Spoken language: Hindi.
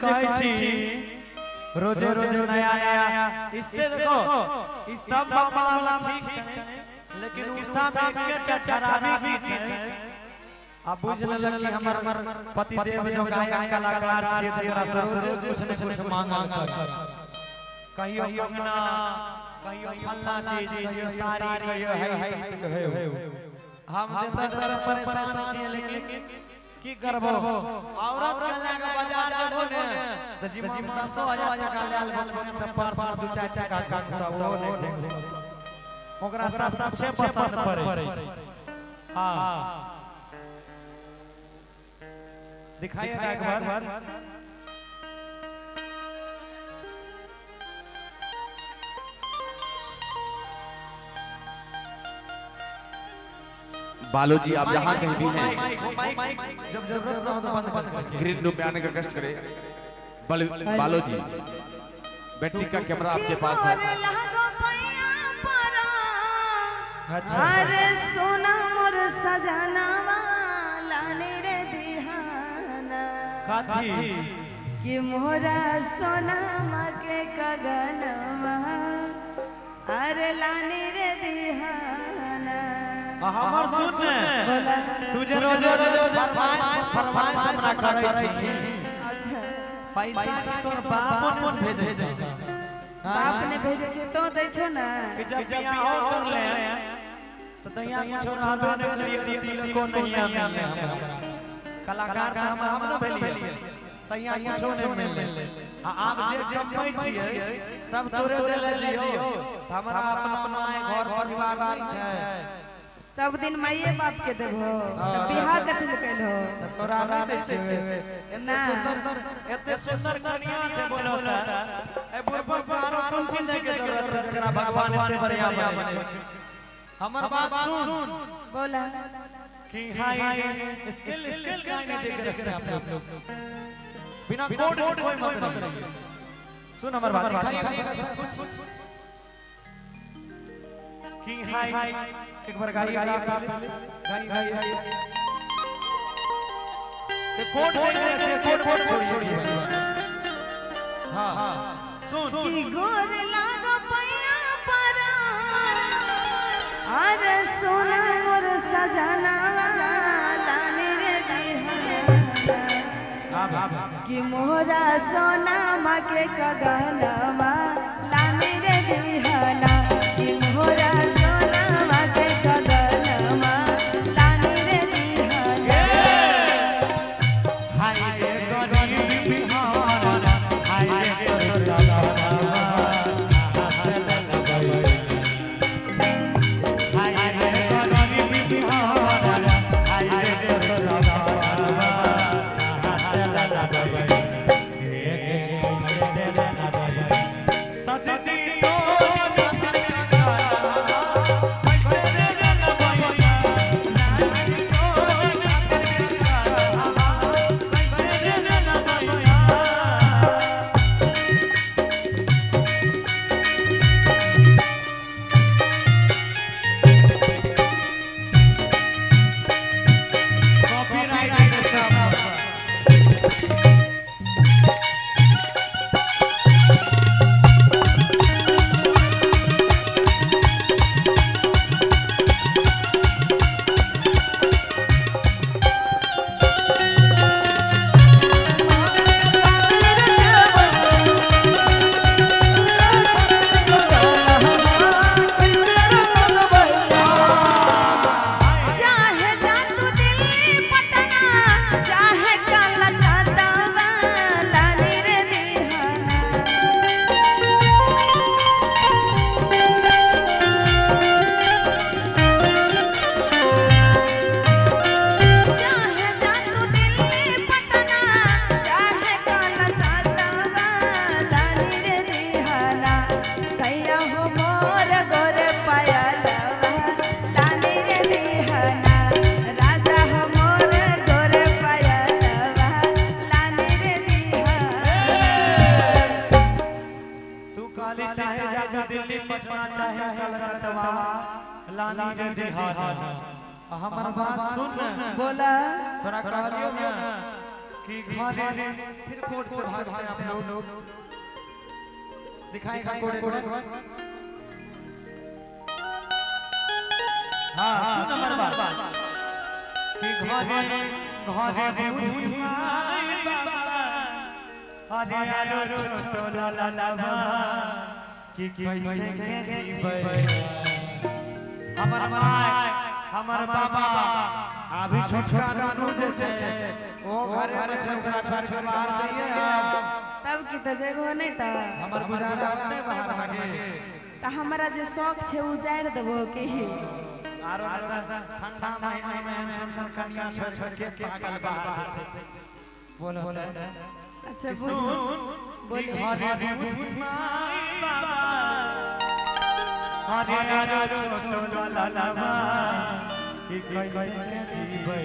कहे छी रोजे रोजे नया नया इससे देखो इस सब मामला ठीक है लेकिन उषा में एकटा खराबी की छै अब बुझ लेलक कि हमर पति देव जो गायक कलाकार छियै तेरा रोज कुछ न कुछ मांग कर कहियो कंगना कहियो फलना चीज कहियो साड़ी कहियो है हम देता परेशान छियै लेकिन की करबो औरत के लेके बाजार जेबो ने त जीवन 10,000 टका लेल बतने से पर्स 2-4 टका काटता वो ने ओकरा सबसे पसंद पड़े हां दिखाइएगा एक बार बालो जी आप जहाँ कहीं भी हैं जब जरूरत ना हो तो बंद करके ग्रीन रूम में आने का कष्ट करें। बालो जी बैटरी का कैमरा आपके पास है। अरे सोना मोर सजनावा लाने रे दिहाना काची कि मोरा सोना के कगनवा अरे लाने रे दिहाना हमर सुन तुझे रोज रोज फरमाइश हमरा करे छी अच्छा पैसा तोर बाप ने भेजे छै बाप ने भेजे छै तो दै छो ना कि जब बियाह हो कर ले तो तैया कुछो रहबे न करिए दीदी को नहीं मिलने हमरा कलाकार त हम न भेलिए तैया कुछो नहीं मिलले आब जे कमाई छियै सब तोरे देले जियो हमरा अपना माय घर परिवार नहीं छै सब दिन माये बाप के देबो बियाह कथि ल कैलो तोरा नहीं दे छै एते सुंदर कन्या छै बोलो त ए बुढ़बा आरो कोन चीज दे के जरूरत छै जकरा भगवान एते बढ़िया बने हमर बात सुन बोला कि हाय स्किल काहे नहीं दे के रखते आप लोग बिना कोड कोई मत रहिए सुन हमर बात कि हाय एक बार गाड़ी के कोड छोड़िए हां सुन कि गोर लागो पैया पर अरे सोना मोर सजनावा लाने रे दिहाना कि मोरा सोना के कगनवा लाने रे दिहाना कि मोरा सोना के कगनवा लाने रे दिहाना हाय रे गरीब बिहार हाय रे सदावा हसन लगई हाय रे गरीब बिहार हाय रे सदावा हसन लगई कैसे देना लगई सजनी तो दिल्ली पटना चाहे कलकत्ता लानी रे दिहाना हमर बात सुन बोला तोरा कहलियो ना कि कि घरे फिर कोर्ट से भागते हैं आप लोग दिखाएगा कोर्ट हाँ सुन नंबर बात कि घरे घरे बुढ़ी माई बाबा अरे आलो छोटो लाला लाला कि कैसे के जीवे हमर माय हमर बाबा अभी छोटका नानू जे छै ओ घरे में छोकरा छोड़ के बाहर जाइए तब की तो जगह नहीं था हमर गुजारा नहीं बाहर भागे तो हमारा जो शौक छे उ जाड़ देबो की आरो ठंडा महीना में सुंदर कन्या छोड़ छोड़ के पागल बाहर जाते बोलो अच्छा बोल बोली घरे बुढ़ी माई बाबा अरे आलो छोटो लाला लाला कि कैसे के जीवे